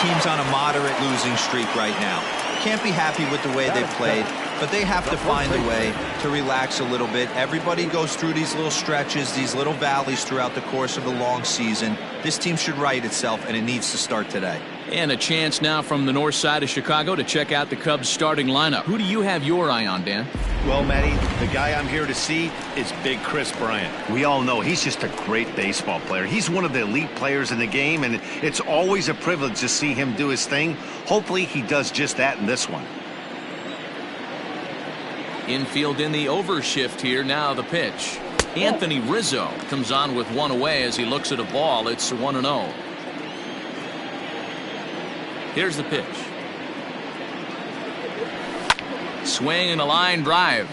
team's on a moderate losing streak right now. Can't be happy with the way they've played, but they have to find a way to relax a little bit. Everybody goes through these little stretches, these little valleys throughout the course of a long season. This team should right itself, and it needs to start today. And a chance now from the north side of Chicago to check out the Cubs starting lineup. Who do you have your eye on, Dan? Well, Matty, the guy I'm here to see is Big Chris Bryant. We all know he's just a great baseball player. He's one of the elite players in the game, and it's always a privilege to see him do his thing. Hopefully he does just that in this one. Infield in the overshift here. Now the pitch. Anthony Rizzo comes on with one away as he looks at a ball. It's 1-0. Here's the pitch. Swing and a line drive.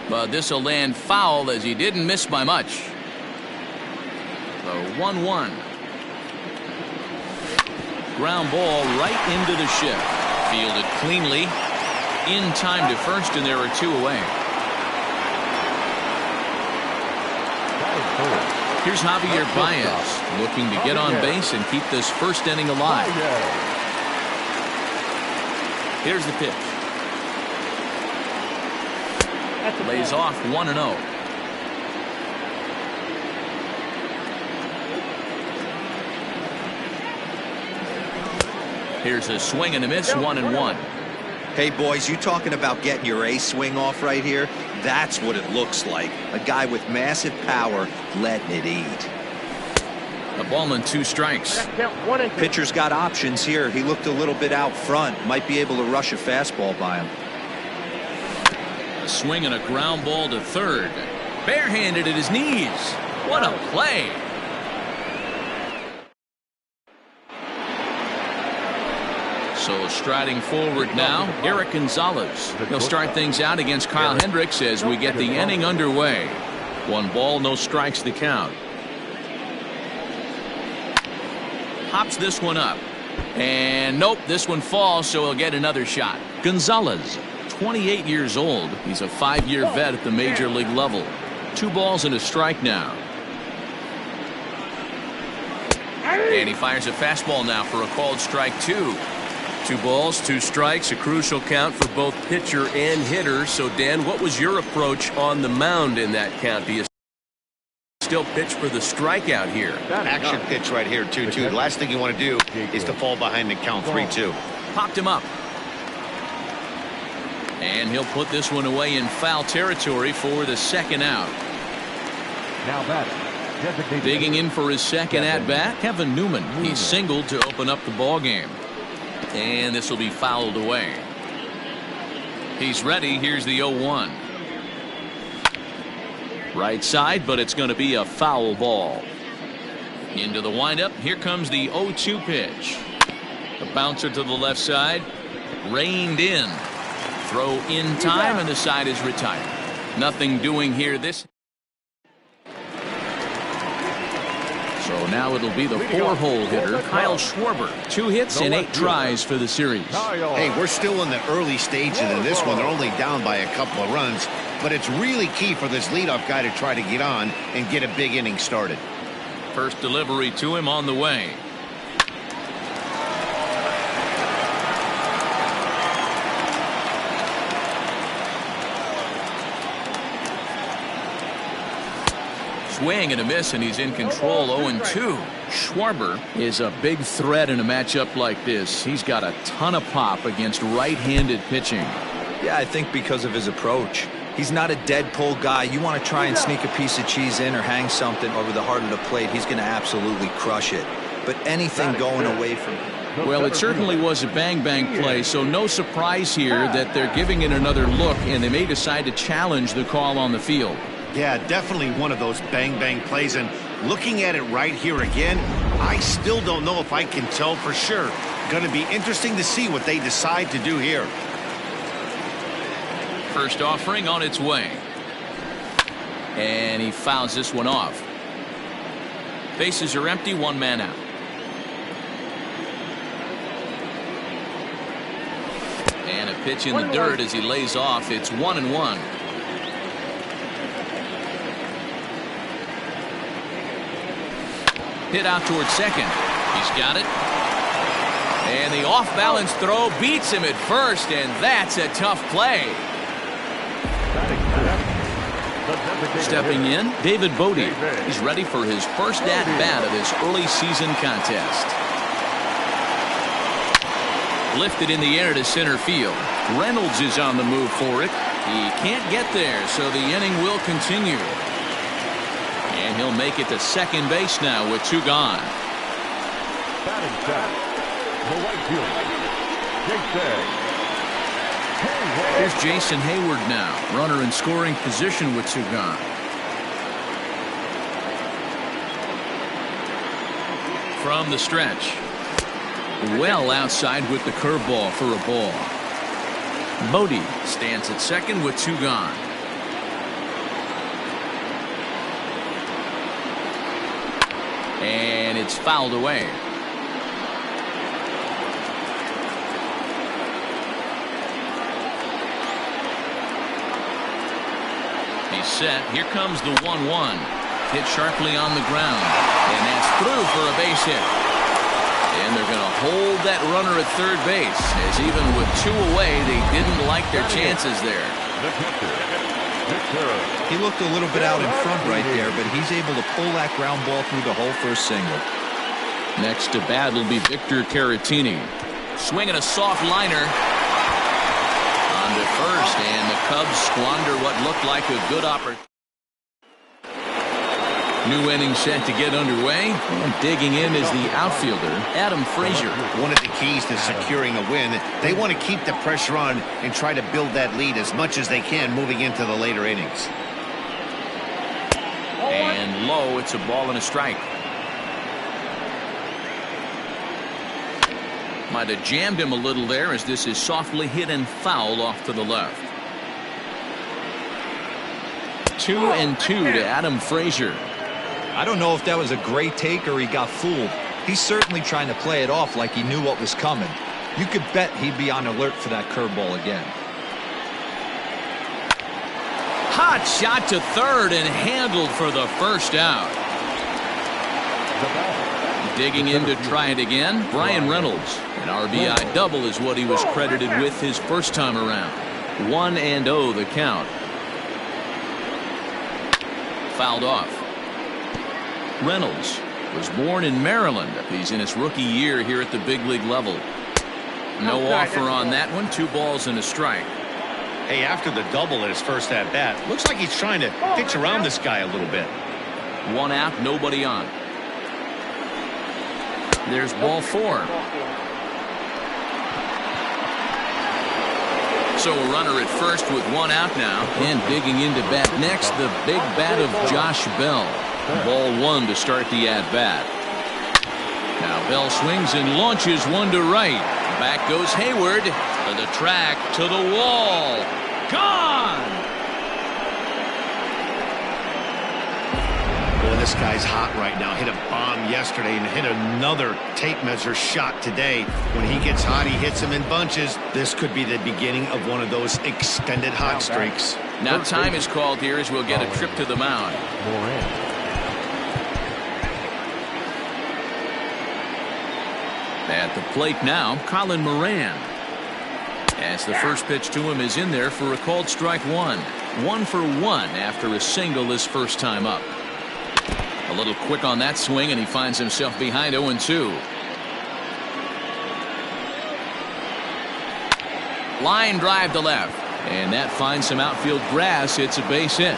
But this will land foul as he didn't miss by much. The 1-1. Ground ball right into the shift. Fielded cleanly. In time to first, and there are two away. Here's Javier Baez looking to get on base and keep this first inning alive. Here's the pitch. Lays off 1-0. Here's a swing and a miss, 1-1. Hey, boys, you talking about getting your ace swing off right here? That's what it looks like. A guy with massive power letting it eat. A ball and 2 strikes. Pitcher's got options here. He looked a little bit out front. Might be able to rush a fastball by him. A swing and a ground ball to third. Barehanded at his knees. What a play. So striding forward now, Eric Gonzalez. He'll start things out against Kyle Hendricks as we get the inning underway. 1 ball, no strikes to count. Hops this one up. And nope, this one falls, so he'll get another shot. Gonzalez, 28 years old. He's a 5-year vet at the major league level. 2 balls and a strike now. And he fires a fastball now for a called strike 2. 2 balls, 2 strikes, a crucial count for both pitcher and hitter. So, Dan, what was your approach on the mound in that count? Do you still pitch for the strikeout here? Action pitch right here, 2-2. The last thing you want to do is to fall behind and count 3-2. Popped him up. And he'll put this one away in foul territory for the second out. Now batting. Digging in for his second at-bat, Kevin Newman. He singled to open up the ball game. And this will be fouled away. He's ready. Here's the 0-1. Right side, but it's going to be a foul ball. Into the windup. Here comes the 0-2 pitch. A bouncer to the left side. Reined in. Throw in time, and the side is retired. Nothing doing here this. So now it'll be the 4-hole hitter, Kyle Schwarber. 2 hits and 8 tries for the series. Hey, we're still in the early stages of this one. They're only down by a couple of runs, but it's really key for this leadoff guy to try to get on and get a big inning started. First delivery to him on the way. Swing and a miss, and he's in control. 0-2. Schwarber is a big threat in a matchup like this. He's got a ton of pop against right-handed pitching. Yeah, I think because of his approach. He's not a dead pull guy. You want to try and sneak a piece of cheese in or hang something over the heart of the plate, he's going to absolutely crush it. But anything going away from him. Well, it certainly was a bang-bang play, so no surprise here that they're giving it another look, and they may decide to challenge the call on the field. Yeah, definitely one of those bang-bang plays, and looking at it right here again, I still don't know if I can tell for sure. Going to be interesting to see what they decide to do here. First offering on its way. And he fouls this one off. Bases are empty, 1 man out. And a pitch in the dirt as he lays off. It's 1-1. Hit out towards second. He's got it. And the off-balance throw beats him at first, and that's a tough play. Stepping in, David Bodie. He's ready for his first at-bat of this early season contest. Lifted in the air to center field. Reynolds is on the move for it. He can't get there, so the inning will continue. And he'll make it to second base now with 2 gone. Here's Jason Hayward now. Runner in scoring position with 2 gone. From the stretch. Well outside with the curveball for a ball. Bodie stands at second with 2 gone. And it's fouled away. He's set. Here comes the 1-1. Hit sharply on the ground. And that's through for a base hit. And they're going to hold that runner at third base, as even with 2 away, they didn't like their chances there. He looked a little bit out in front right there, but he's able to pull that ground ball through the hole for a single. Next to bat will be Victor Caratini. Swinging a soft liner. On to first, and the Cubs squander what looked like a good opportunity. New inning set to get underway, and digging in is the outfielder, Adam Frazier. One of the keys to securing a win, they want to keep the pressure on and try to build that lead as much as they can moving into the later innings. And low, it's a ball and a strike. Might have jammed him a little there, as this is softly hit and foul off to the left. 2-2 to Adam Frazier. I don't know if that was a great take or he got fooled. He's certainly trying to play it off like he knew what was coming. You could bet he'd be on alert for that curveball again. Hot shot to third and handled for the first out. Digging in to try it again, Brian Reynolds. An RBI double is what he was credited with his first time around. 1-0 the count. Fouled off. Reynolds was born in Maryland. He's in his rookie year here at the big league level. No offer on that one. 2 balls and a strike. Hey, after the double at his first at-bat, looks like he's trying to pitch around this guy a little bit. 1 out, nobody on. There's ball 4. So a runner at first with 1 out now. And digging into bat next, the big bat of Josh Bell. Ball 1 to start the at-bat. Now Bell swings and launches one to right. Back goes Hayward to the track, to the wall. Gone! Boy, this guy's hot right now. Hit a bomb yesterday and hit another tape measure shot today. When he gets hot, he hits them in bunches. This could be the beginning of one of those extended hot streaks. Now time is called here as we'll get a trip to the mound. At the plate now, Colin Moran. As the first pitch to him is in there for a called strike 1. 1 for 1 after a single his first time up. A little quick on that swing, and he finds himself behind 0-2. Line drive to left, and that finds some outfield grass. It's a base hit.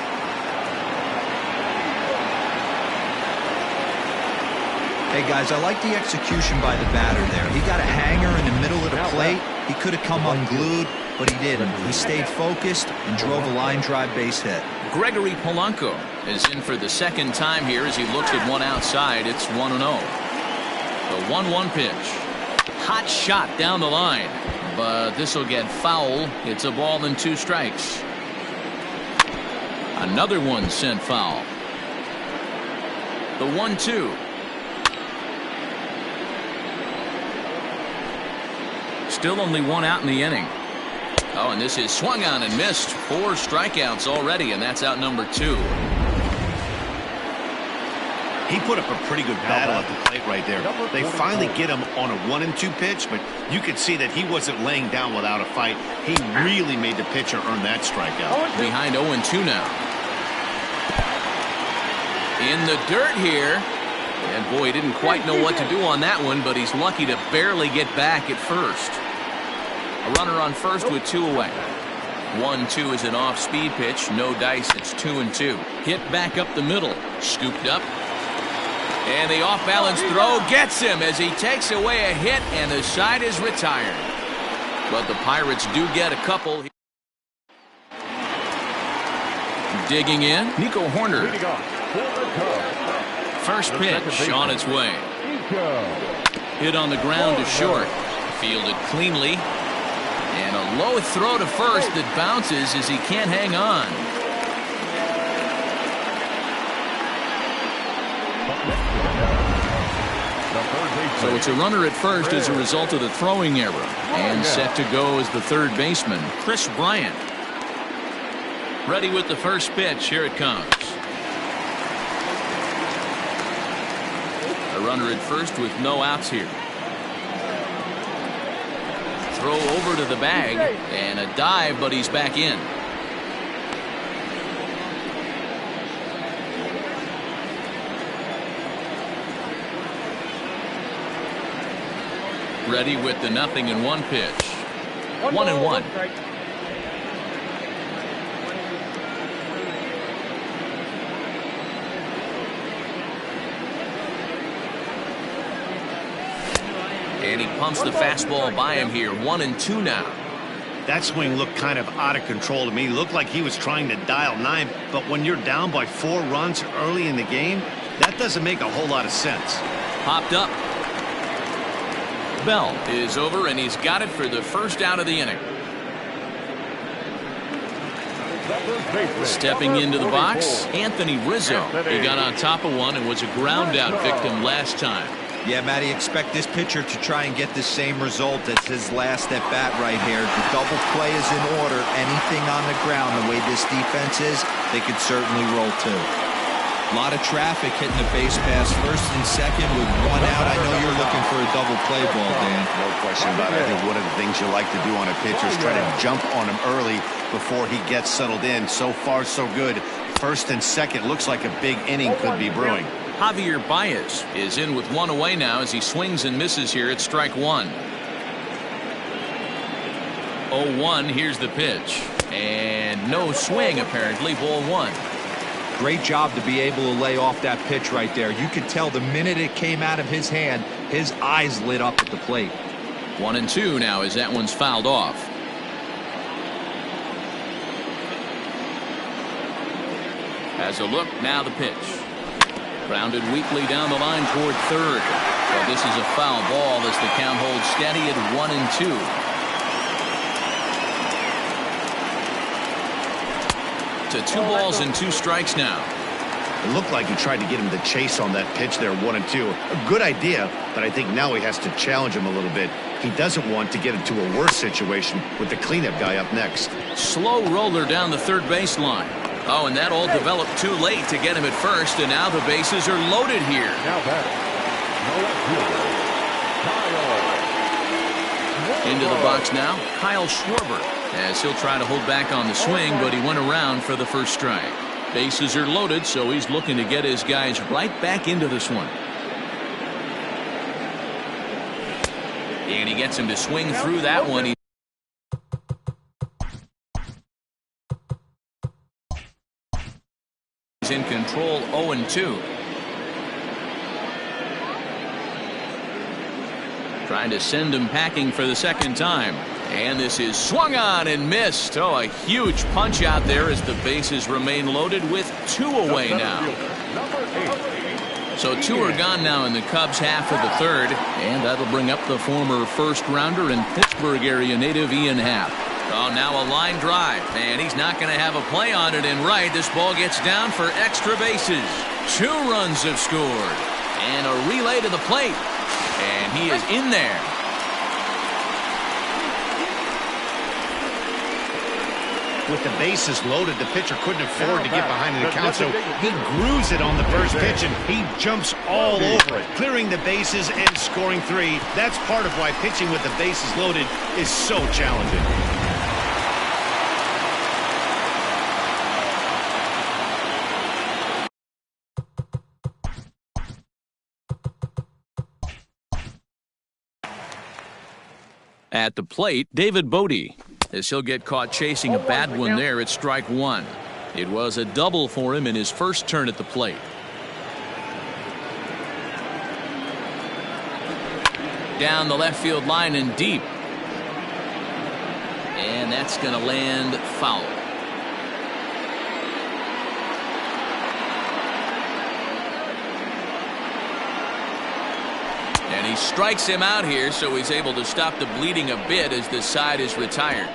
Hey guys, I like the execution by the batter there. He got a hanger in the middle of the plate. He could have come unglued, but he didn't. He stayed focused and drove a line drive base hit. Gregory Polanco is in for the second time here as he looks at one outside. It's 1-0. The 1-1 pitch. Hot shot down the line, but this will get foul. It's a ball and 2 strikes. Another one sent foul. The 1-2. Still only 1 out in the inning. Oh, and this is swung on and missed. 4 strikeouts already, and that's out number 2. He put up a pretty good battle at the plate right there. They finally get him on a 1-2 pitch, but you could see that he wasn't laying down without a fight. He really made the pitcher earn that strikeout. Behind 0-2 now. In the dirt here. And boy, he didn't quite know what to do on that one, but he's lucky to barely get back at first. A runner on first with 2 away. 1-2 is an off-speed pitch. No dice. It's 2-2. Hit back up the middle. Scooped up. And the off-balance throw gets him as he takes away a hit, and the side is retired. But the Pirates do get a couple. Digging in, Nico Horner. First pitch on its way. Hit on the ground to short. Fielded cleanly. And a low throw to first that bounces as he can't hang on. So it's a runner at first as a result of the throwing error. And set to go as the third baseman, Chris Bryant. Ready with the first pitch. Here it comes. A runner at first with no outs here. Throw over to the bag and a dive, but he's back in. Ready with the 0-1 pitch. 1-1. And he pumps the fastball by him here. 1-2 now. That swing looked kind of out of control to me. Looked like he was trying to dial 9, but when you're down by 4 runs early in the game, that doesn't make a whole lot of sense. Popped up. Bell is over, and he's got it for the first out of the inning. Stepping into the box, Anthony Rizzo. He got on top of one and was a ground out victim last time. Yeah, Matty, expect this pitcher to try and get the same result as his last at bat right here. The double play is in order. Anything on the ground, the way this defense is, they could certainly roll too. A lot of traffic hitting the base pass first and second with 1 out. I know you're looking for a double play ball, Dan. No question about it. I think one of the things you like to do on a pitcher is try to jump on him early before he gets settled in. So far, so good. First and second looks like a big inning could be brewing. Javier Baez is in with 1 away now as he swings and misses here at strike 1. 0-1. Here's the pitch. And no swing, apparently. Ball 1. Great job to be able to lay off that pitch right there. You could tell the minute it came out of his hand, his eyes lit up at the plate. 1-2 now as that one's fouled off. Has a look. Now the pitch. Grounded weakly down the line toward third. So this is a foul ball as the count holds steady at 1-2. To 2 balls and 2 strikes now. It looked like he tried to get him to chase on that pitch there, 1-2. A good idea, but I think now he has to challenge him a little bit. He doesn't want to get into a worse situation with the cleanup guy up next. Slow roller down the third baseline. Oh, and that all developed too late to get him at first, and now the bases are loaded here. Into the box now, Kyle Schwarber, as he'll try to hold back on the swing, but he went around for the first strike. Bases are loaded, so he's looking to get his guys right back into this one. And he gets him to swing through that one. In control, 0-2. Trying to send him packing for the second time. And this is swung on and missed. Oh, a huge punch out there as the bases remain loaded with 2 away now. So 2 are gone now in the Cubs' half of the third. And that'll bring up the former first-rounder and Pittsburgh area native Ian Happ. Oh, now a line drive, and he's not going to have a play on it in right. This ball gets down for extra bases. 2 runs have scored. And a relay to the plate. And he is in there. With the bases loaded, the pitcher couldn't afford to get behind in the count, so he grooves it on the first pitch, and he jumps all over it, clearing the bases and scoring 3. That's part of why pitching with the bases loaded is so challenging. At the plate, David Bodie, as he'll get caught chasing a bad one there at strike 1. It was a double for him in his first turn at the plate. Down the left field line and deep. And that's going to land foul. And he strikes him out here, so he's able to stop the bleeding a bit as this side is retired.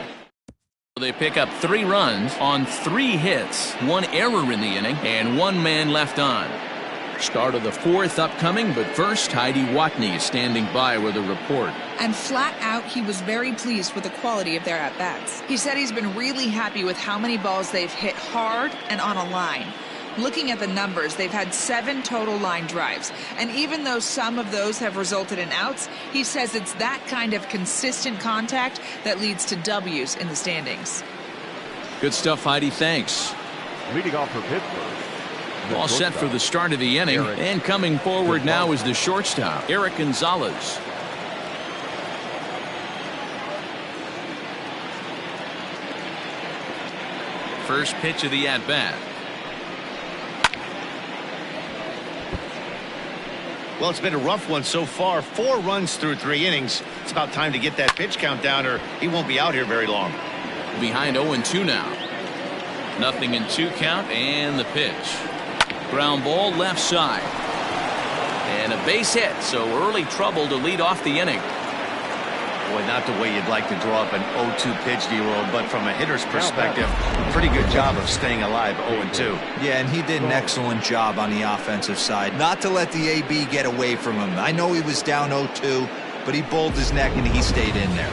They pick up 3 runs on 3 hits, 1 error in the inning, and 1 man left on. Start of the 4th upcoming, but first, Heidi Watney is standing by with a report. And flat out, he was very pleased with the quality of their at-bats. He said he's been really happy with how many balls they've hit hard and on a line. Looking at the numbers, they've had 7 total line drives. And even though some of those have resulted in outs, he says it's that kind of consistent contact that leads to W's in the standings. Good stuff, Heidi. Thanks. Leading off for Pittsburgh. All set for the start of the inning. And coming forward now is the shortstop, Eric Gonzalez. First pitch of the at-bat. Well, it's been a rough one so far. 4 runs through 3 innings. It's about time to get that pitch count down, or he won't be out here very long. Behind 0-2 now. Nothing in 2 count, and the pitch. Ground ball left side. And a base hit, so early trouble to lead off the inning. Boy, not the way you'd like to draw up an 0-2 pitch, D-Roll, but from a hitter's perspective, pretty good job of staying alive 0-2. Yeah, and he did an excellent job on the offensive side. Not to let the AB get away from him. I know he was down 0-2, but he bowled his neck and he stayed in there.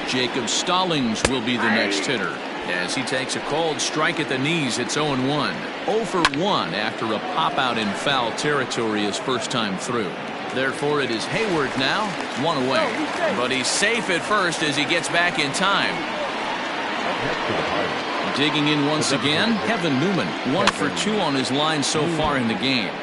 Jacob Stallings will be the next hitter as he takes a called strike at the knees. It's 0-1. 0 for 1 after a pop out in foul territory his first time through. Therefore, it is Hayward now, 1 away. But he's safe at first as he gets back in time. Digging in once again, Kevin Newman, 1 for 2 on his line so far in the game.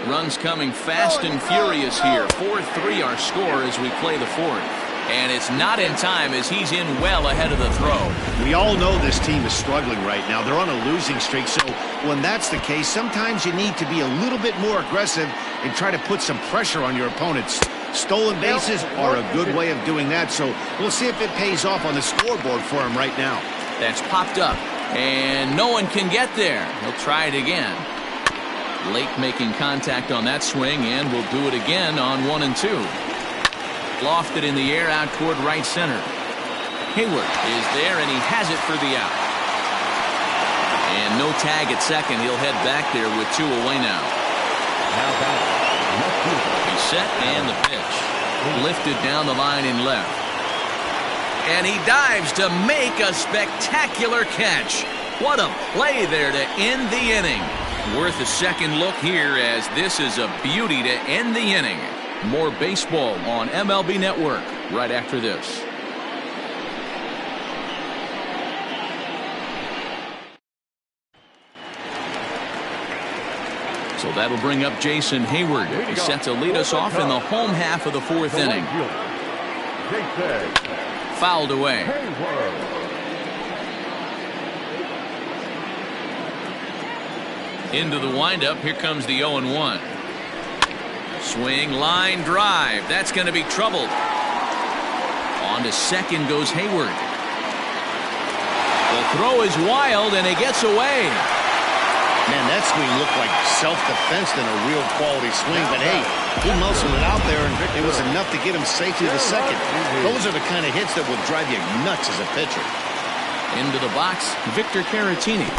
Runs coming fast and furious here. 4-3 our score as we play the 4th. And it's not in time as he's in well ahead of the throw. We all know this team is struggling right now. They're on a losing streak, so when that's the case, sometimes you need to be a little bit more aggressive and try to put some pressure on your opponents. Stolen bases are a good way of doing that, so we'll see if it pays off on the scoreboard for him right now. That's popped up, and no one can get there. He'll try it again. Lake making contact on that swing, and will do it again on 1 and 2. Lofted in the air out toward right center. Hayward is there, and he has it for the out. And no tag at second. He'll head back there with 2 away now. He's set, and the pitch. Lifted down the line in left. And he dives to make a spectacular catch. What a play there to end the inning. Worth a second look here, as this is a beauty to end the inning. More baseball on MLB Network right after this. So that'll bring up Jason Hayward. He's set to lead us off in the home half of the 4th inning. Fouled away. Into the windup. Here comes the 0-1. Swing, line drive. That's going to be trouble. On to second goes Hayward. The throw is wild, and it gets away. Man, that swing looked like self-defense than a real quality swing. But, hey, he muscled it out there, and it was enough to get him safely to second. Those are the kind of hits that will drive you nuts as a pitcher. Into the box, Victor Caratini.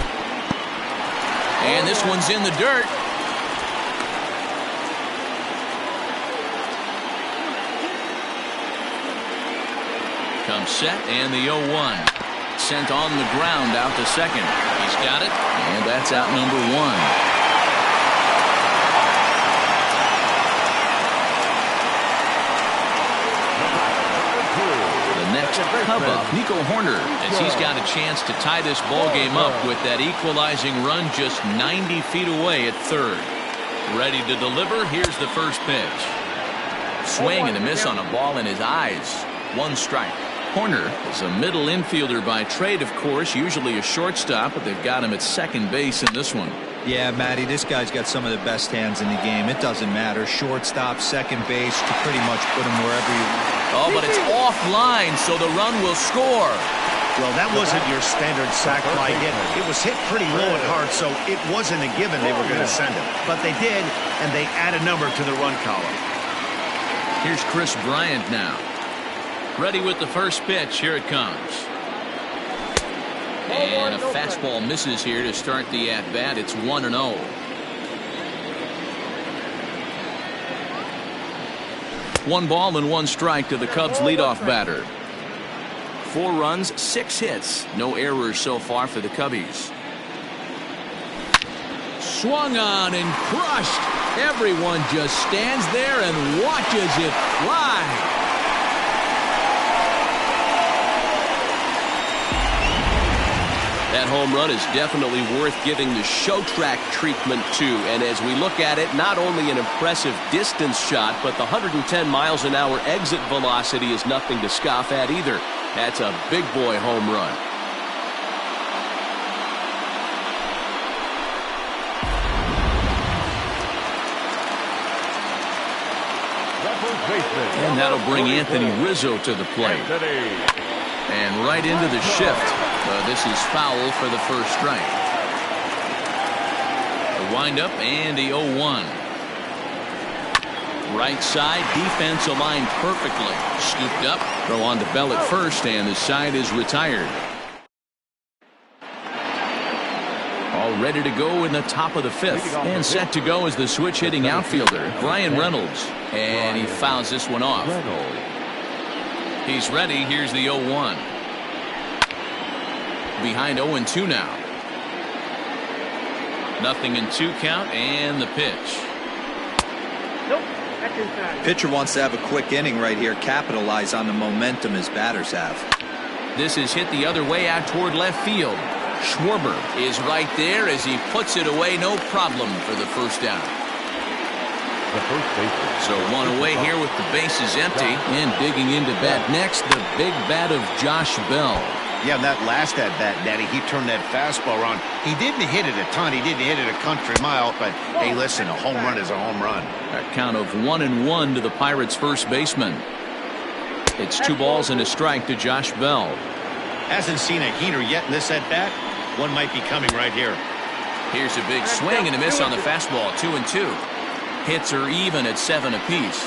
And this one's in the dirt. Comes set, and the 0-1. Sent on the ground out to second. He's got it, and that's out number 1. Cub up, Nico Horner, as he's got a chance to tie this ball game up with that equalizing run just 90 feet away at third. Ready to deliver. Here's the first pitch. Swing and a miss on a ball in his eyes. 1 strike. Horner is a middle infielder by trade, of course, usually a shortstop, but they've got him at second base in this one. Yeah, Matty, this guy's got some of the best hands in the game. It doesn't matter. Shortstop, second base, you can pretty much put him wherever you want. Oh, but it's offline, so the run will score. Well, that wasn't your standard sac fly hit. It was hit pretty low and hard, so it wasn't a given they were going to send him. But they did, and they add a number to the run column. Here's Chris Bryant now. Ready with the first pitch. Here it comes. And a fastball misses here to start the at-bat. It's 1-0. One ball and 1 strike to the Cubs leadoff batter. 4 runs, 6 hits. No errors so far for the Cubbies. Swung on and crushed. Everyone just stands there and watches it fly. That home run is definitely worth giving the show track treatment to. And as we look at it, not only an impressive distance shot, but the 110 miles an hour exit velocity is nothing to scoff at either. That's a big boy home run. And that'll bring Anthony Rizzo to the plate. And right into the shift. This is foul for the first strike. The windup and the 0-1. Right side, defense aligned perfectly. Scooped up, throw on to Bell at first, and the side is retired. All ready to go in the top of the 5th. And set to go is the switch-hitting outfielder, Brian Reynolds. And he fouls this one off. He's ready. Here's the 0-1. Behind 0-2 now. 0-2 count, and the pitch. Pitcher wants to have a quick inning right here, capitalize on the momentum his batters have. This is hit the other way out toward left field. Schwarber is right there as he puts it away, no problem for the first down. So 1 away here with the bases empty, and digging into bat next, the big bat of Josh Bell. Yeah, that last at-bat, Daddy, he turned that fastball around. He didn't hit it a ton. He didn't hit it a country mile. But, hey, listen, a home run is a home run. A count of 1-1 to the Pirates' first baseman. It's 2 balls and a strike to Josh Bell. Hasn't seen a heater yet in this at-bat. One might be coming right here. Here's a big swing and a miss on the fastball. 2-2. Hits are even at 7 apiece.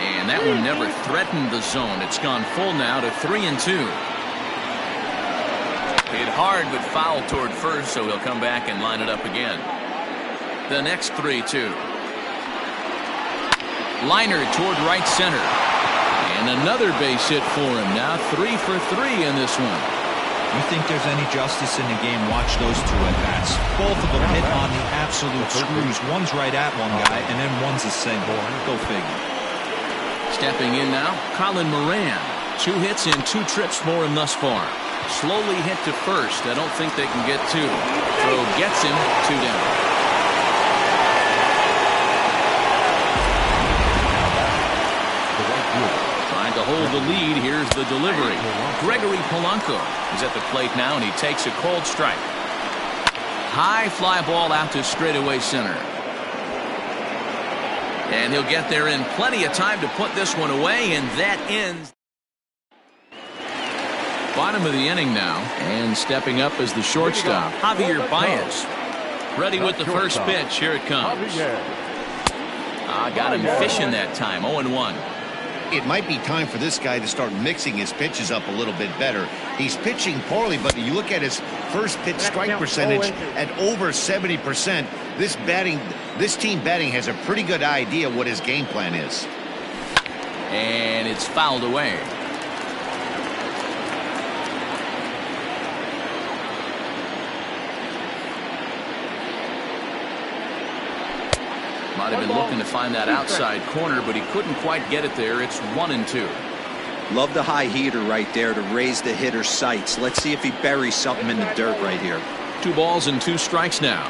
And that one never threatened the zone. It's gone full now to 3-2. Hit hard but foul toward first, so he'll come back and line it up again. The next 3-2. Liner toward right center. And another base hit for him. Now 3 for 3 in this one. You think there's any justice in the game? Watch those 2 at-bats. Both of them hit on the absolute screws. One's right at one guy, and then one's a single. Go figure. Stepping in now, Colin Moran. 2 hits and 2 trips for him thus far. Slowly hit to first. I don't think they can get 2. Throw gets him. 2 down. Trying to hold the lead. Here's the delivery. Gregory Polanco is at the plate now, and he takes a cold strike. High fly ball out to straightaway center. And he'll get there in plenty of time to put this one away, and that ends. Bottom of the inning now, and stepping up as the shortstop, Javier Baez. Ready with the first pitch. Here it comes. Got him fishing that time. 0-1. It might be time for this guy to start mixing his pitches up a little bit better. He's pitching poorly, but you look at his first pitch strike percentage at over 70%. This team batting has a pretty good idea what his game plan is. And it's fouled away. might have been looking to find that outside corner, but he couldn't quite get it there. It's 1-2. Love the high heater right there to raise the hitter's sights. Let's see if he buries something in the dirt right here. 2 balls and 2 strikes now.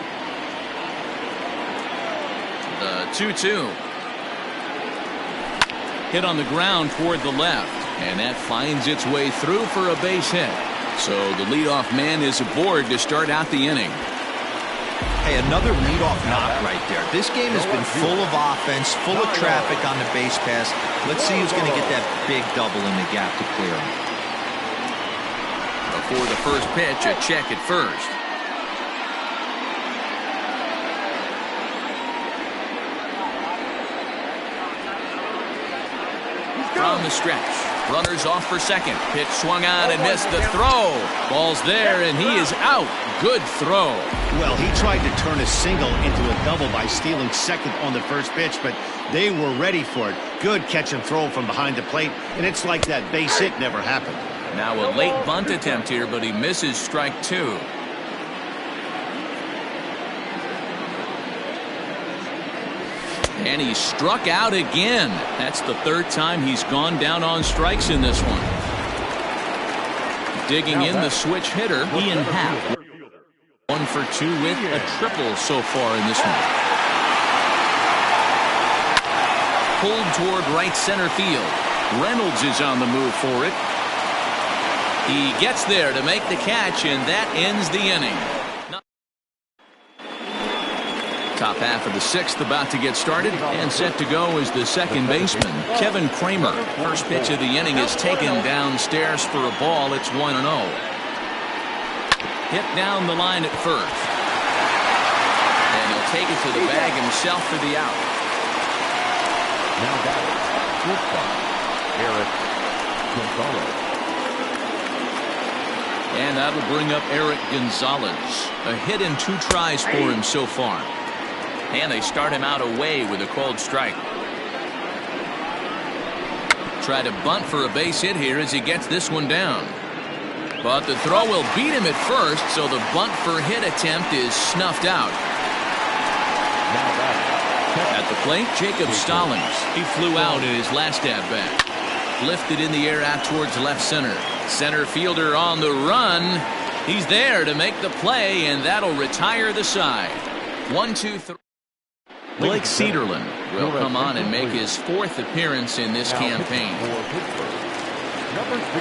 The 2-2. Hit on the ground toward the left, and that finds its way through for a base hit. So the leadoff man is aboard to start out the inning. Hey, another leadoff knock right there. This game has been full of offense, full of traffic on the base pass. Let's see who's going to get that big double in the gap to clear him. Before the first pitch, a check at first. From the stretch. Runners off for second. Pitch swung on and missed the throw. Ball's there, and he is out. Good throw. Well, he tried to turn a single into a double by stealing second on the first pitch, but they were ready for it. Good catch and throw from behind the plate, and it's like that base hit never happened. Now a late bunt attempt here, but he misses strike 2. And he struck out again. That's the 3rd time he's gone down on strikes in this one. Digging in the switch hitter, Ian Happ. 1 for 2 with a triple so far in this one. Pulled toward right center field. Reynolds is on the move for it. He gets there to make the catch, and that ends the inning. Top half of the 6th about to get started, and set to go is the second baseman, Kevin Kramer. First pitch of the inning is taken downstairs for a ball. It's 1-0. Hit down the line at first. And he'll take it to the bag himself for the out. Now batting, shortstop, Eric Gonzalez. And that'll bring up Eric Gonzalez. A hit and 2 tries for him so far. And they start him out away with a called strike. Try to bunt for a base hit here as he gets this one down. But the throw will beat him at first, so the bunt for hit attempt is snuffed out. At the plate, Jacob Stallings. He flew out in his last at-bat. Lifted in the air out towards left center. Center fielder on the run. He's there to make the play, and that'll retire the side. 1-2-3. Blake Cederlin will come on and make his 4th appearance in this campaign.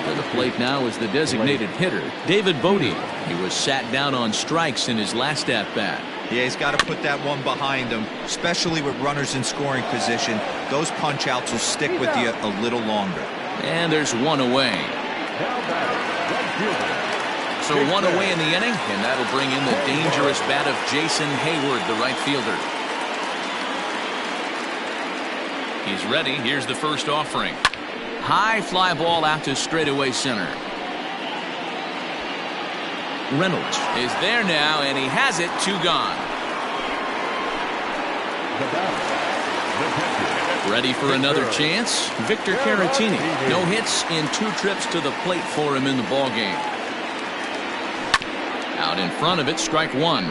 To the plate now is the designated hitter, David Bodie. He was sat down on strikes in his last at-bat. Yeah, he's got to put that one behind him, especially with runners in scoring position. Those punch-outs will stick with you a little longer. And there's 1 away. So 1 away in the inning, and that'll bring in the dangerous bat of Jason Hayward, the right fielder. He's ready. Here's the first offering. High fly ball out to straightaway center. Reynolds is there now, and he has it. 2 gone. Ready for another chance. Victor Caratini. No hits in 2 trips to the plate for him in the ballgame. Out in front of it, strike 1.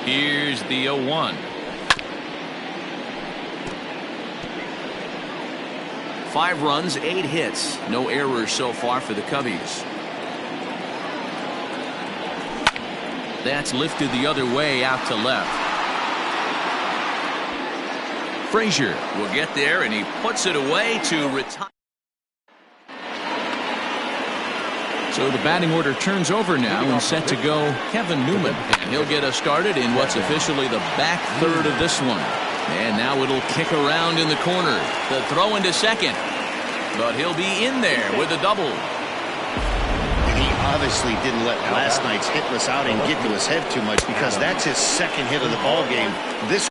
Here's the 0-1. Five runs, 8 hits. No errors so far for the Cubbies. That's lifted the other way out to left. Frazier will get there, and he puts it away to retire. So the batting order turns over now, and set to go Kevin Newman. And he'll get us started in what's officially the back third of this one. And now it'll kick around in the corner. The throw into second. But he'll be in there with a double. He obviously didn't let last night's hitless outing get to his head too much, because that's his 2nd hit of the ball game. This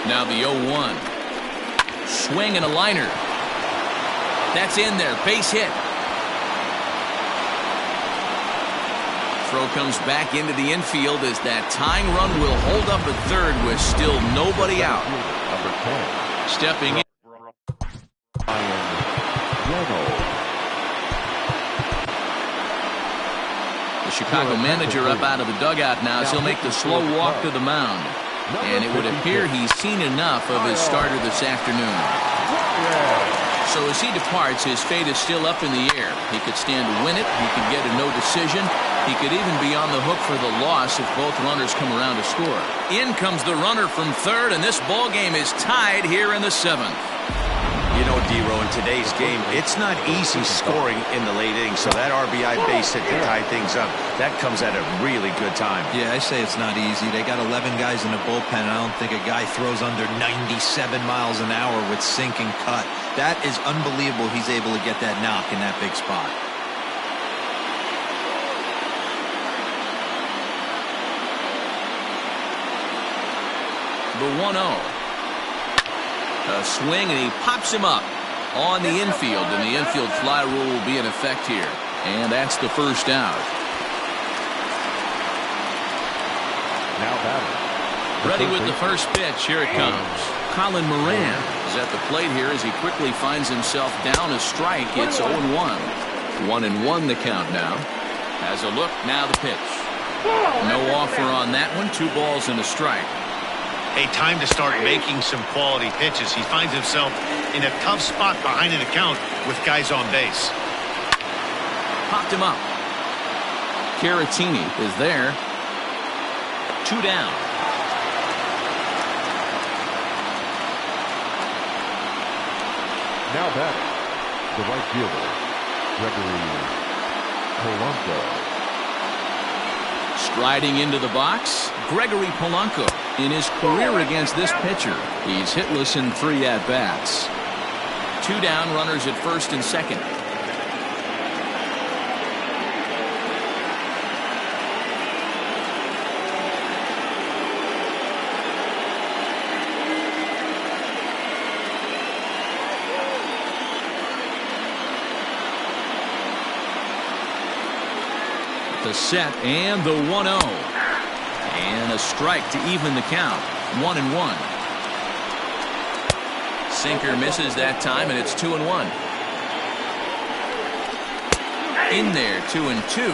now the 0-1. Swing and a liner. That's in there. Base hit. throw comes back into the infield as that tying run will hold up at third with still nobody out. Number 10. Stepping in. The Chicago manager up out of the dugout now as he'll make the slow walk to the mound. And it would appear he's seen enough of his starter this afternoon. So as he departs, his fate is still up in the air. He could stand to win it. He could get a no decision. He could even be on the hook for the loss if both runners come around to score. In comes the runner from third, and this ball game is tied here in the seventh. You know, D-Row, in today's game, it's not easy scoring in the late innings, so that RBI base hit to tie things up, that comes at a really good time. Yeah, I say it's not easy. They got 11 guys in the bullpen. I don't think a guy throws under 97 miles an hour with sink and cut. That is unbelievable he's able to get that knock in that big spot. The 1-0. A swing, and he pops him up on the infield, and the infield fly rule will be in effect here. And that's the first out. Now batting. Ready with the first pitch. Here it comes. Colin Moran is at the plate here as he quickly finds himself down a strike. It's 0-1. 1-1 the count now. Has a look. Now the pitch. No offer on that one. 2 balls and a strike. A time to start making some quality pitches. He finds himself in a tough spot behind an account with guys on base. Popped him up. Caratini is there. 2 down. Now batting. The right fielder, Gregory Polanco. Striding into the box, Gregory Polanco. In his career against this pitcher, he's hitless in 3 at-bats. 2 down, runners at first and second. The set and the 1-0. And a strike to even the count. 1-1. Sinker misses that time, and it's 2-1. In there, 2-2.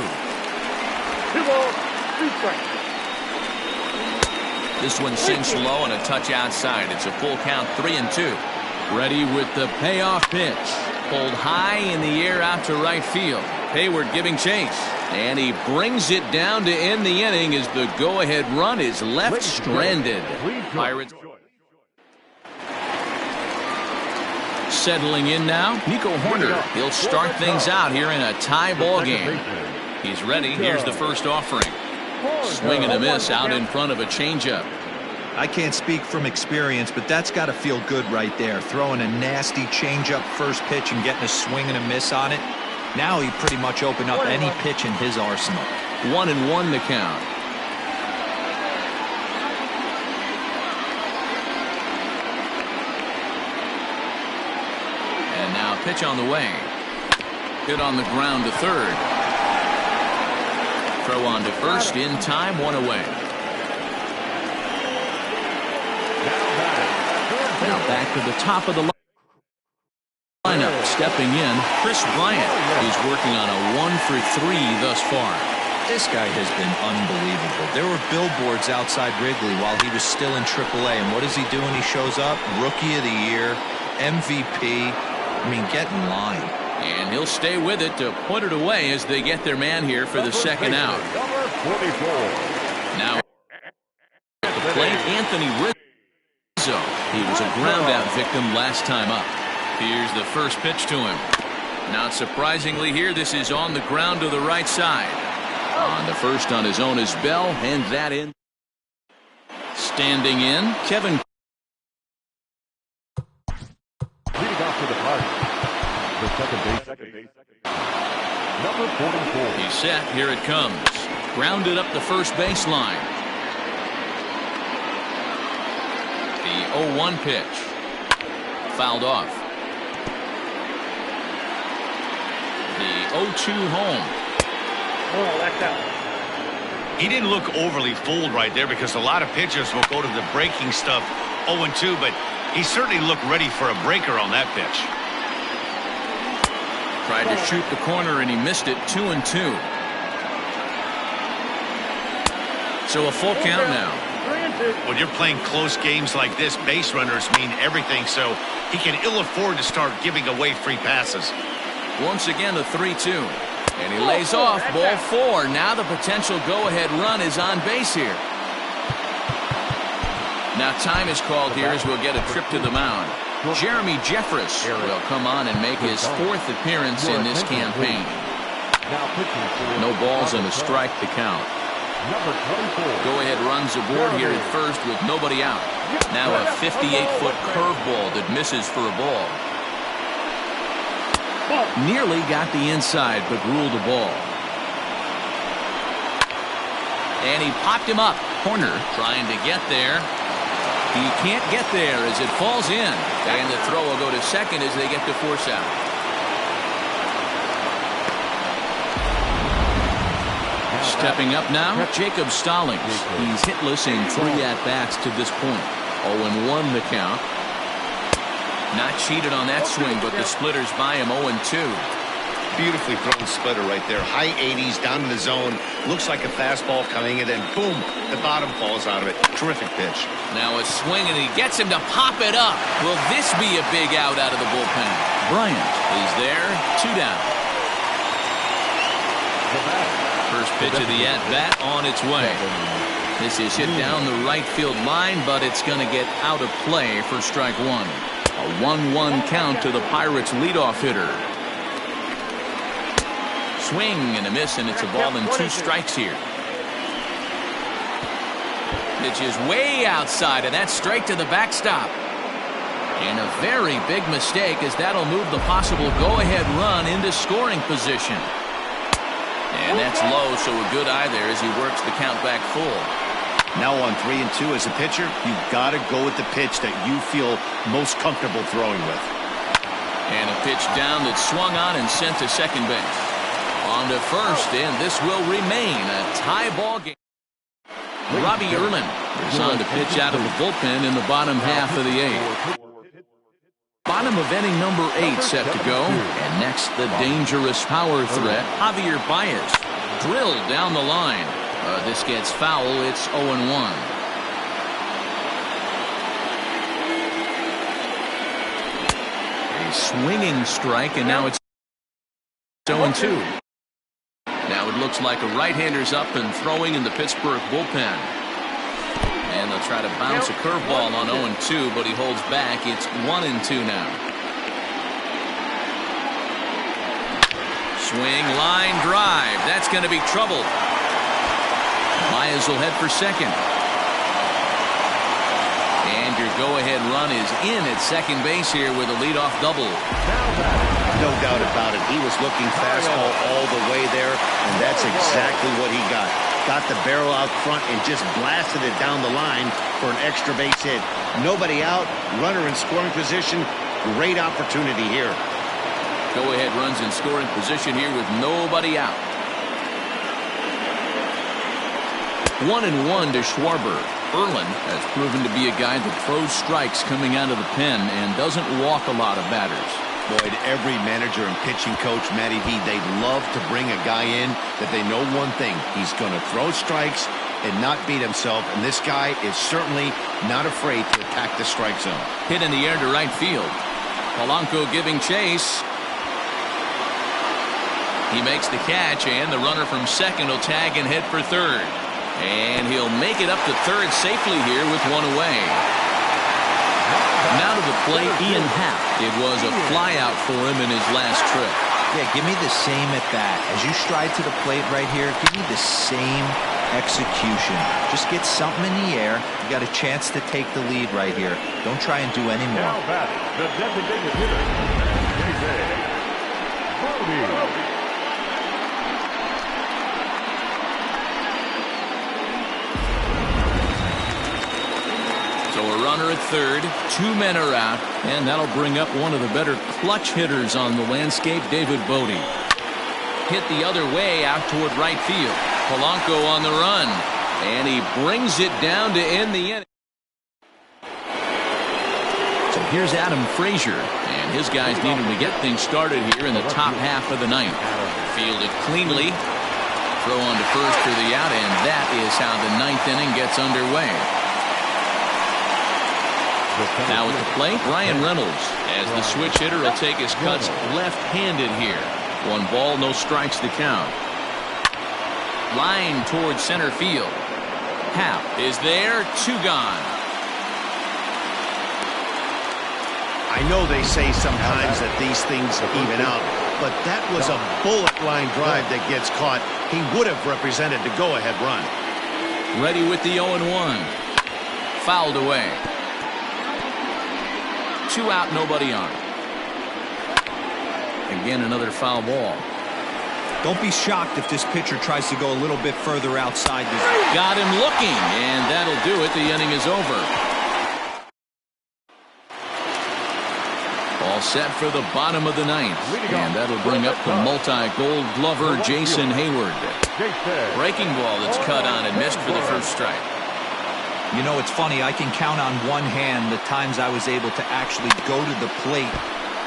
This one sinks low and a touch outside. It's a full count, 3-2. Ready with the payoff pitch. Pulled high in the air out to right field. Hayward giving chase. And he brings it down to end the inning as the go-ahead run is left stranded. Pirates settling in now. Nico Horner. He'll start things out here in a tie ball game. He's ready. Here's the first offering. Swing and a miss out in front of a changeup. I can't speak from experience, but that's got to feel good right there. Throwing a nasty changeup first pitch and getting a swing and a miss on it. Now he pretty much opened up any pitch in his arsenal. 1-1 the count. And now pitch on the way. Hit on the ground to third. Throw on to first in time, 1 away. Now back to the top of the lineup. Stepping in, Chris Bryant, who's working on a 1-for-3 thus far. This guy has been unbelievable. There were billboards outside Wrigley while he was still in AAA, and what does he do when he shows up? Rookie of the Year, MVP. I mean, get in line. And he'll stay with it to put it away as they get their man here for the second out. Now at the plate, Anthony Rizzo. He was a ground-out victim last time up. Here's the first pitch to him. Not surprisingly here, this is on the ground to the right side. On the first on his own is Bell, and that in. Standing in, Kevin. Leading off to the park. The second base. Number 44. He's set. Here it comes. Grounded up the first baseline. The 0-1 pitch. Fouled off. The 0-2 home. He didn't look overly fooled right there because a lot of pitchers will go to the breaking stuff 0-2, but he certainly looked ready for a breaker on that pitch. Tried to shoot the corner and he missed it. 2-2. So a full count now. When you're playing close games like this, base runners mean everything, so he can ill afford to start giving away free passes. Once again a 3-2. And he lays off. Ball 4. Now the potential go-ahead run is on base here. Now time is called here as we'll get a trip to the mound. Jeremy Jeffress will come on and make his 4th appearance in this campaign. No balls and a strike to count. Go-ahead runs aboard here at first with nobody out. Now a 58-foot curveball that misses for a ball. Nearly got the inside, but ruled a ball. And he popped him up. Corner trying to get there. He can't get there as it falls in. And the throw will go to second as they get to force out. Stepping up now, Jacob Stallings. He's hitless in 3 at-bats to this point. 0-1 the count. Not cheated on that swing, but the splitter's by him 0-2. Beautifully thrown splitter right there. High 80s down to the zone. Looks like a fastball coming, and then boom, the bottom falls out of it. Terrific pitch. Now a swing, and he gets him to pop it up. Will this be a big out of the bullpen? Bryant is there. 2 down. First pitch of the at-bat on its way. This is hit down the right field line, but it's going to get out of play for strike 1. A 1-1 count to the Pirates' leadoff hitter. Swing and a miss, and it's a ball and 2 strikes here. Pitch is way outside, and that's straight to the backstop. And a very big mistake, as that'll move the possible go-ahead run into scoring position. And that's low, so a good eye there as he works the count back full. Now on 3-2 as a pitcher, you've got to go with the pitch that you feel most comfortable throwing with. And a pitch down that swung on and sent to second base. On to first, and this will remain a tie ball game. Robbie Erlin is on to pitch out of the bullpen in the bottom half of the 8th. Bottom of inning number 8 set to go. And next, the dangerous power threat, Javier Baez. Drilled down the line. This gets foul. It's 0-1. A swinging strike, and now it's 0-2. Now it looks like a right-hander's up and throwing in the Pittsburgh bullpen. And they'll try to bounce a curveball on 0-2, but he holds back. It's 1-2 now. Swing, line drive. That's going to be trouble. Baez will head for second. And your go-ahead run is in at second base here with a leadoff double. No doubt about it. He was looking fastball all the way there, and that's exactly what he got. Got the barrel out front and just blasted it down the line for an extra base hit. Nobody out, runner in scoring position. Great opportunity here. Go-ahead runs in scoring position here with nobody out. 1-1 to Schwarber. Erlin has proven to be a guy that throws strikes coming out of the pen and doesn't walk a lot of batters. Boyd, every manager and pitching coach, Matty V, they'd love to bring a guy in that they know one thing. He's going to throw strikes and not beat himself, and this guy is certainly not afraid to attack the strike zone. Hit in the air to right field. Polanco giving chase. He makes the catch, and the runner from second will tag and head for third. And he'll make it up to third safely here with one away. Now to the plate, Ian Happ. It was a flyout for him in his last trip. Yeah, give me the same at bat. As you stride to the plate right here, give me the same execution. Just get something in the air. You got a chance to take the lead right here. Don't try and do any more. Now batting, the designated hitter, Brody. So a runner at third, 2 men are out, and that'll bring up one of the better clutch hitters on the landscape, David Bodie. hit the other way out toward right field. Polanco on the run, and he brings it down to end the inning. So here's Adam Frazier, and his guys need him to get things started here in the top half of the ninth. Fielded cleanly. Throw on to first for the out, and that is how the ninth inning gets underway. Now at the plate, Brian Reynolds, as the switch hitter will take his cuts left-handed here. 1 ball, no strikes to count. Line towards center field. Happ is there, 2 gone. I know they say sometimes that these things even out, but that was a bullet line drive that gets caught. He would have represented the go-ahead run. Ready with the 0-1. Fouled away. 2 out, nobody on. Again, another foul ball. Don't be shocked if this pitcher tries to go a little bit further outside. Got him looking, and that'll do it. The inning is over. All set for the bottom of the ninth, and that'll bring up the multi-gold glover Jason Hayward. Breaking ball that's cut on and missed for the first strike. You know, it's funny, I can count on one hand the times I was able to actually go to the plate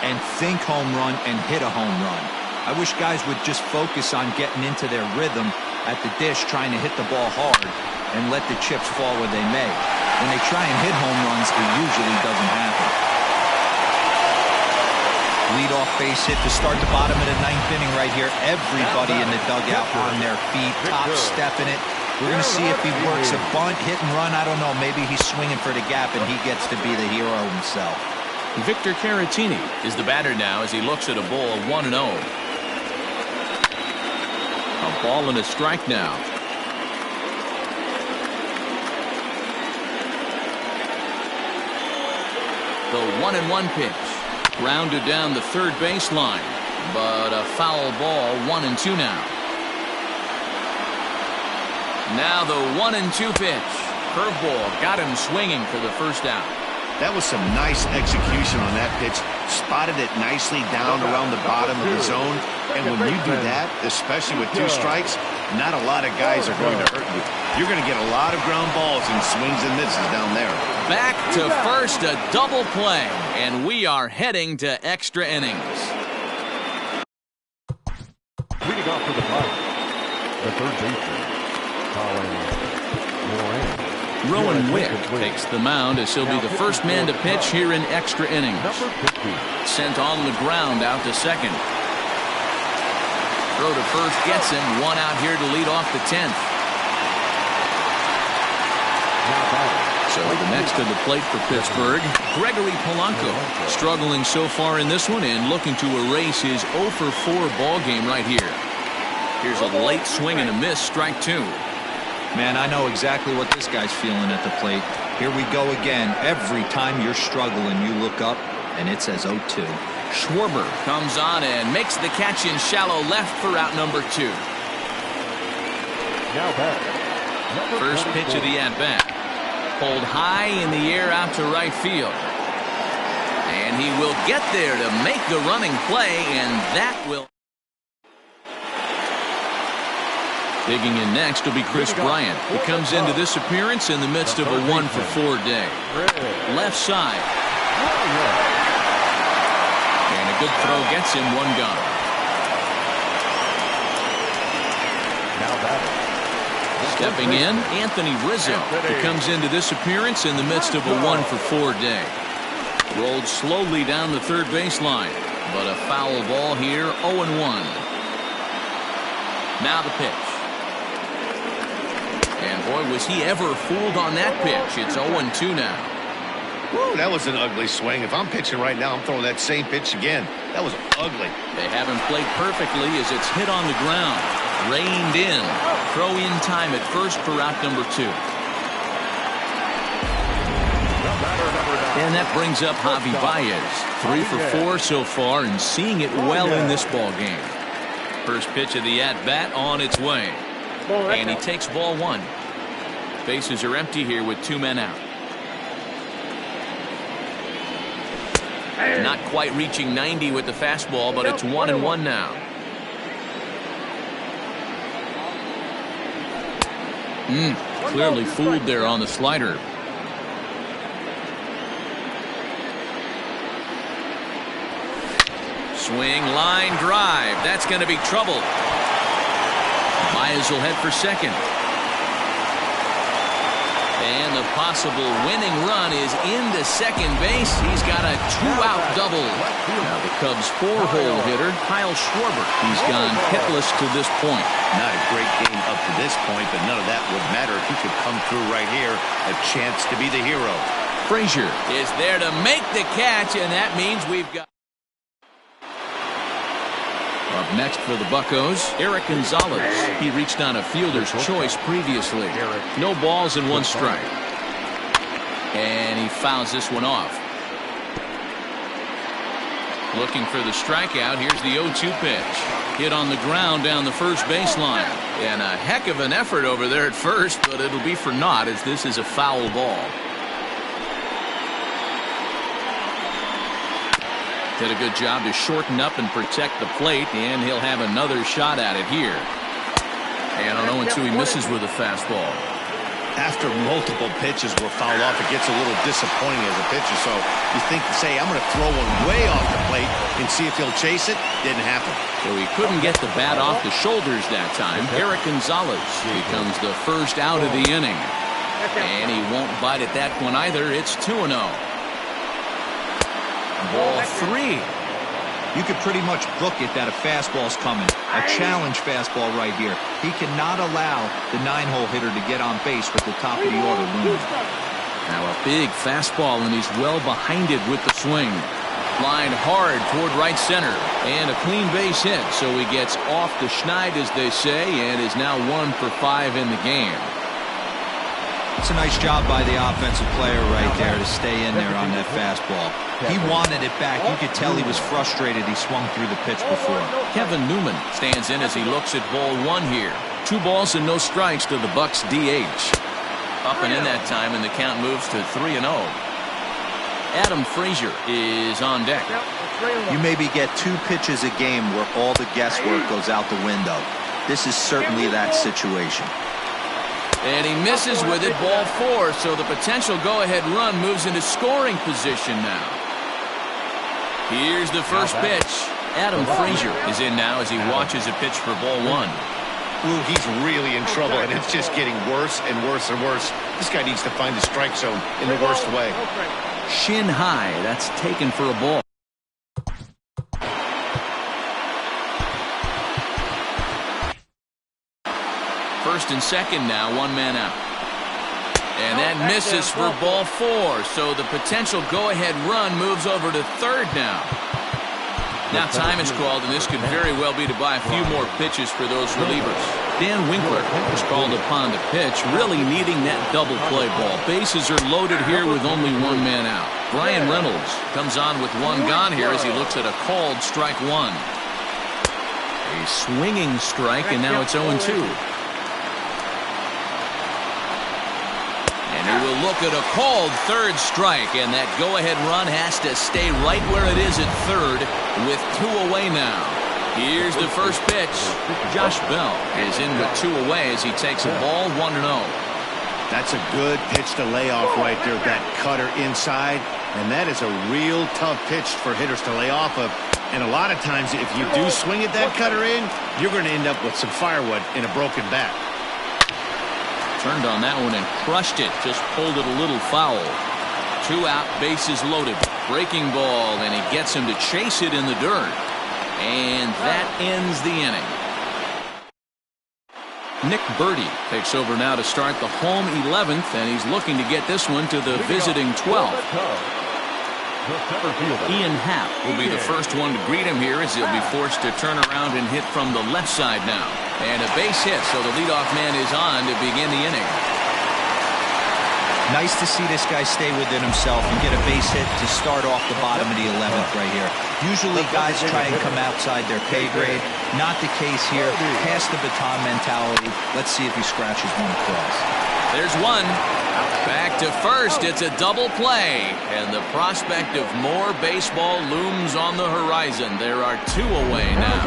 and think home run and hit a home run. I wish guys would just focus on getting into their rhythm at the dish, trying to hit the ball hard and let the chips fall where they may. When they try and hit home runs, it usually doesn't happen. Leadoff base hit to start the bottom of the ninth inning right here. Everybody in the dugout on their feet, top stepping it. We're going to see if he works a bunt, hit and run. I don't know. Maybe he's swinging for the gap and he gets to be the hero himself. Victor Caratini is the batter now as he looks at a ball 1-0. A ball and a strike now. The 1-1 pitch. Grounded down the third baseline, but a foul ball. 1-2 now. Now the 1-2 pitch. Curveball got him swinging for the first out. That was some nice execution on that pitch. Spotted it nicely down around the bottom of the zone. And when you do that, especially with 2 strikes, not a lot of guys are going to hurt you. You're going to get a lot of ground balls and swings and misses down there. Back to first, a double play, and we are heading to extra innings. Leading off for the Pirates, the third baseman, Colin Moran. Rowan Wick takes the mound as he'll be the first man to pitch here in extra innings. Sent on the ground out to second. Throw to first gets him. 1 out here to lead off the 10th. So the next to the plate for Pittsburgh, Gregory Polanco, struggling so far in this one and looking to erase his 0-for-4 ball game right here. Here's a late swing and a miss, strike 2. Man, I know exactly what this guy's feeling at the plate. Here we go again. Every time you're struggling, you look up and it says 0-2. Schwarber comes on and makes the catch in shallow left for out number 2. Now back. First pitch of the at-bat. Pulled high in the air out to right field. And he will get there to make the running play, and that will... Digging in next will be Chris Bryant, who comes into this appearance in the midst of a 1-for-4 day. Left side. And a good throw gets him 1 gone. Now back. Stepping in, Anthony Rizzo, who comes into this appearance in the midst of a 1-for-4 day. Rolled slowly down the third baseline, but a foul ball here, 0-1. Now the pitch. And boy, was he ever fooled on that pitch. It's 0-2 now. Woo, that was an ugly swing. If I'm pitching right now, I'm throwing that same pitch again. That was ugly. They haven't played perfectly as it's hit on the ground. Reined in. Throw in time at first for out number 2. And that brings up Javi Baez. 3 for 4 so far and seeing it well in this ball game. First pitch of the at-bat on its way. And he takes ball 1. Bases are empty here with 2 men out. Not quite reaching 90 with the fastball, but it's 1-1 now. Clearly fooled there on the slider. Swing, line drive. That's going to be trouble. Myers will head for second. And the possible winning run is into second base. He's got a two-out double. Now the Cubs' four-hole hitter, Kyle Schwarber. He's gone hitless to this point. Not a great game up to this point, but none of that would matter if he could come through right here. A chance to be the hero. Frazier is there to make the catch, and that means we've got... Up next for the Buccos, Eric Gonzalez. He reached on a fielder's choice previously. No balls and one strike. And he fouls this one off. Looking for the strikeout. Here's the 0-2 pitch. Hit on the ground down the first baseline. And a heck of an effort over there at first, but it'll be for naught as this is a foul ball. Did a good job to shorten up and protect the plate, and he'll have another shot at it here. And on 0-2, he misses with a fastball. After multiple pitches were fouled off, it gets a little disappointing as a pitcher. So you think to say, I'm going to throw one way off the plate and see if he'll chase it. Didn't happen. So he couldn't get the bat off the shoulders that time. Eric Gonzalez becomes the first out of the inning. And he won't bite at that one either. It's 2-0. Ball 3. You could pretty much book it that a fastball's coming. A challenge fastball right here. He cannot allow the 9-hole hitter to get on base with the top of the order looming. Now a big fastball, and he's well behind it with the swing. Lined hard toward right center. And a clean base hit, so he gets off the schneid, as they say, and is now 1 for 5 in the game. It's a nice job by the offensive player right there to stay in there on that fastball. He wanted it back. You could tell he was frustrated. He swung through the pitch before. Kevin Newman stands in as he looks at ball 1 here. 2 balls and no strikes to the Bucs DH. Up and in that time, and the count moves to 3-0. Adam Frazier is on deck. You maybe get 2 pitches a game where all the guesswork goes out the window. This is certainly that situation. And he misses with it, ball 4, so the potential go-ahead run moves into scoring position now. Here's the first pitch. Adam Frazier is in now as he watches a pitch for ball 1. Ooh, he's really in trouble, and it's just getting worse and worse and worse. This guy needs to find the strike zone in the worst way. Shin high, that's taken for a ball. First and second now, 1 man out. And that misses for ball 4, so the potential go-ahead run moves over to third now. Now time is called, and this could very well be to buy a few more pitches for those relievers. Dan Winkler is called upon to pitch, really needing that double play ball. Bases are loaded here with only 1 man out. Brian Reynolds comes on with 1 gone here as he looks at a called strike 1. A swinging strike, and now it's 0-2. And he will look at a called third strike, and that go-ahead run has to stay right where it is at third with 2 away now. Here's the first pitch. Josh Bell is in with 2 away as he takes a ball 1-0. That's a good pitch to lay off right there, that cutter inside, and that is a real tough pitch for hitters to lay off of. And a lot of times, if you do swing at that cutter in, you're going to end up with some firewood in a broken bat. Turned on that one and crushed it. Just pulled it a little foul. 2 out, bases loaded. Breaking ball, and he gets him to chase it in the dirt. And that ends the inning. Nick Birdie takes over now to start the home 11th, and he's looking to get this one to the visiting 12th. Ian Happ will be the first one to greet him here as he'll be forced to turn around and hit from the left side now. And a base hit, so the leadoff man is on to begin the inning. Nice to see this guy stay within himself and get a base hit to start off the bottom of the 11th right here. Usually guys try and come outside their pay grade. Not the case here. Pass the baton mentality. Let's see if he scratches one across. There's one. Back to first. It's a double play. And the prospect of more baseball looms on the horizon. There are 2 away now.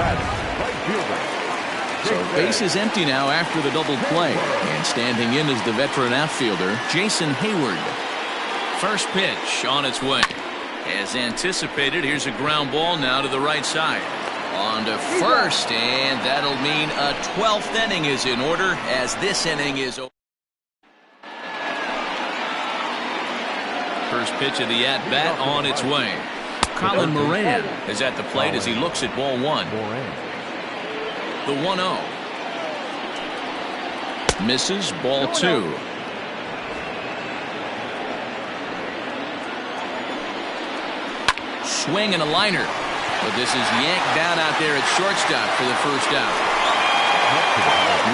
So base is empty now after the double play. And standing in is the veteran outfielder, Jason Hayward. First pitch on its way. As anticipated, here's a ground ball now to the right side. On to first, and that'll mean a 12th inning is in order as this inning is over. First pitch of the at-bat on its way. Colin Moran is at the plate as he looks at ball one. The 1-0. Misses ball two. Swing and a liner. But this is yanked down out there at shortstop for the first out.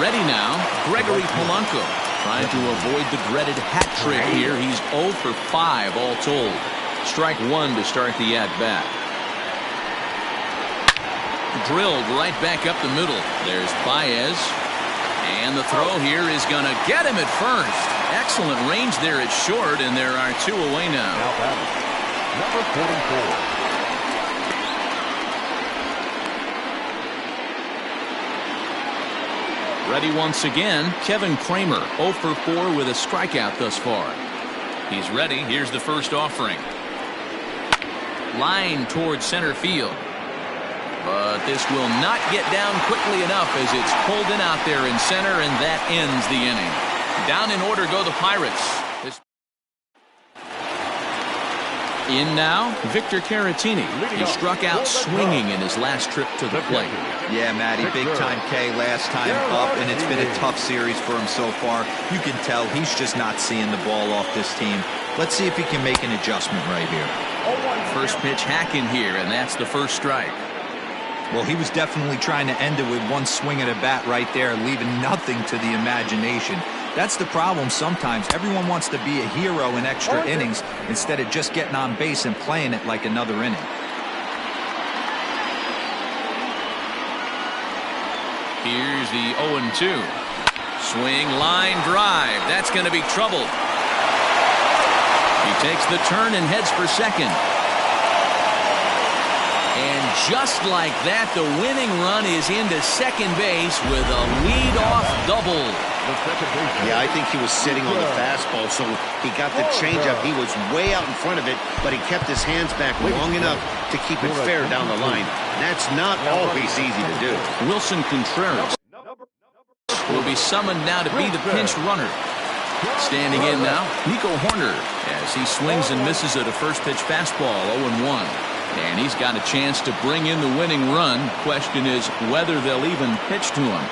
Ready now, Gregory Polanco. Trying to avoid the dreaded hat trick here. He's 0 for 5 all told. Strike one to start the at-bat. Drilled right back up the middle. There's Baez. And the throw here is going to get him at first. Excellent range there at short, and there are two away now. Number 44. Ready once again, Kevin Kramer, 0 for 4 with a strikeout thus far. He's ready. Here's the first offering. Line towards center field. But this will not get down quickly enough as it's pulled in out there in center, and that ends the inning. Down in order go the Pirates. In now, Victor Caratini. He struck out swinging in his last trip to the plate. Yeah, Matty, big-time K last time up, and it's been a tough series for him so far. You can tell he's just not seeing the ball off this team. Let's see if he can make an adjustment right here. First pitch hacking here, and that's the first strike. Well, he was definitely trying to end it with one swing at a bat right there, leaving nothing to the imagination. That's the problem sometimes. Everyone wants to be a hero in extra innings instead of just getting on base and playing it like another inning. Here's the 0-2. Swing, line, drive. That's going to be trouble. He takes the turn and heads for second. And just like that, the winning run is into second base with a lead-off double. Yeah, I think he was sitting on the fastball, so he got the changeup. He was way out in front of it, but he kept his hands back long enough to keep it fair down the line. That's not always easy to do. Wilson Contreras will be summoned now to be the pinch runner. Standing in now, Nico Horner, as he swings and misses at a first-pitch fastball, 0-1. And he's got a chance to bring in the winning run. Question is whether they'll even pitch to him.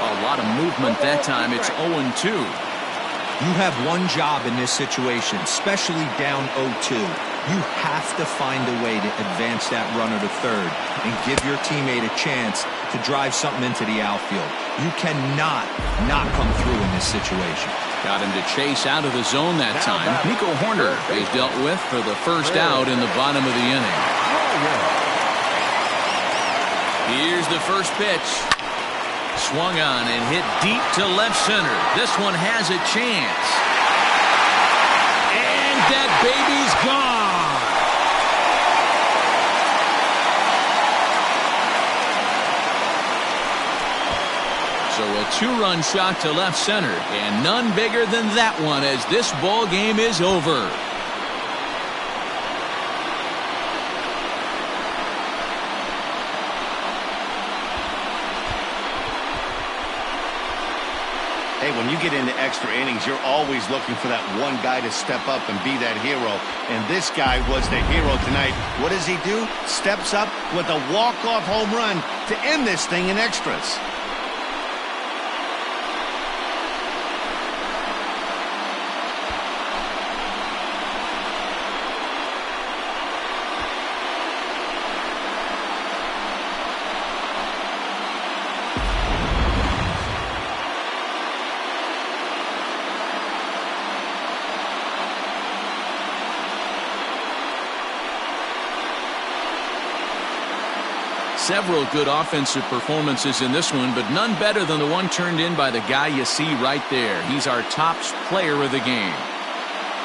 A lot of movement that time. It's 0-2. You have one job in this situation, especially down 0-2. You have to find a way to advance that runner to third and give your teammate a chance to drive something into the outfield. You cannot not come through in this situation. Got him to chase out of the zone that time. Nico Horner is dealt with for the first out in the bottom of the inning. Here's the first pitch. Swung on and hit deep to left center. This one has a chance. And that baby's gone. So a two-run shot to left center, and none bigger than that one as this ball game is over. Hey, when you get into extra innings, you're always looking for that one guy to step up and be that hero. And this guy was the hero tonight. What does he do? Steps up with a walk-off home run to end this thing in extras. Several good offensive performances in this one, but none better than the one turned in by the guy you see right there. He's our top player of the game.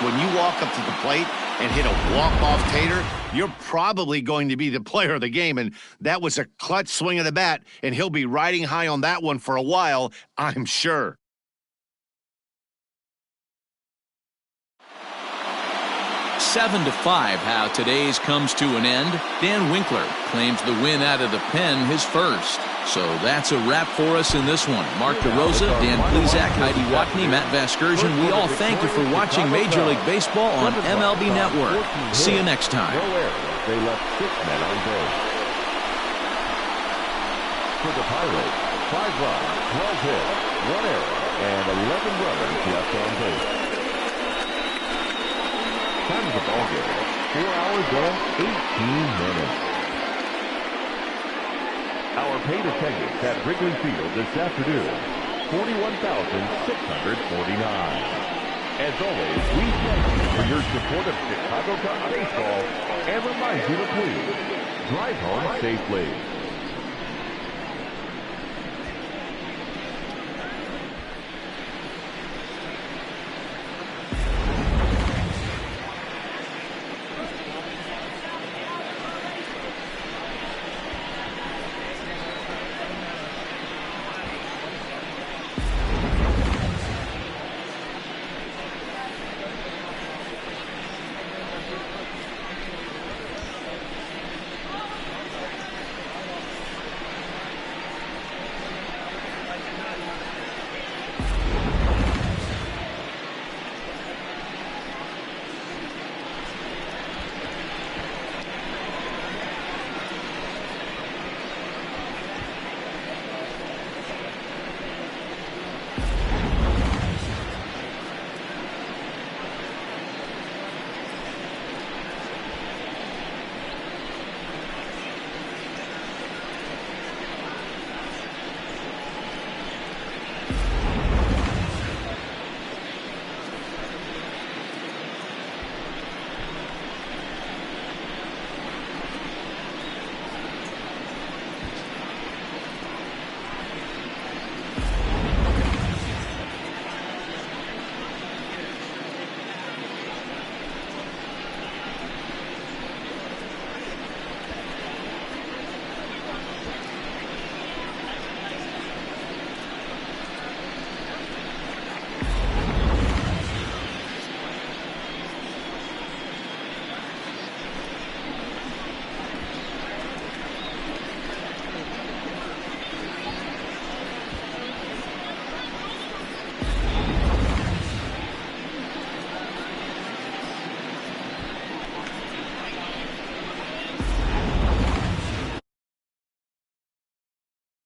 When you walk up to the plate, and hit a walk-off tater, you're probably going to be the player of the game. And that was a clutch swing of the bat, and he'll be riding high on that one for a while, I'm sure. Seven to 5, how today's comes to an end. Dan Winkler claims the win out of the pen, his first. So that's a wrap for us in this one. Mark DeRosa, Dan Plesac, Heidi Watney, Matt Vasgersian, we all thank you for watching Major League Baseball on MLB Network. See you next time. They left 6 men on base. For the Pirates, 5 runs, 12 hits, 1 error, and 11 runners left on base. Time of the ball game, 4 hours and 18 minutes. Our paid attendance at Wrigley Field this afternoon, 41,649. As always, we thank you for your support of Chicago Cubs baseball and remind you to please drive home safely.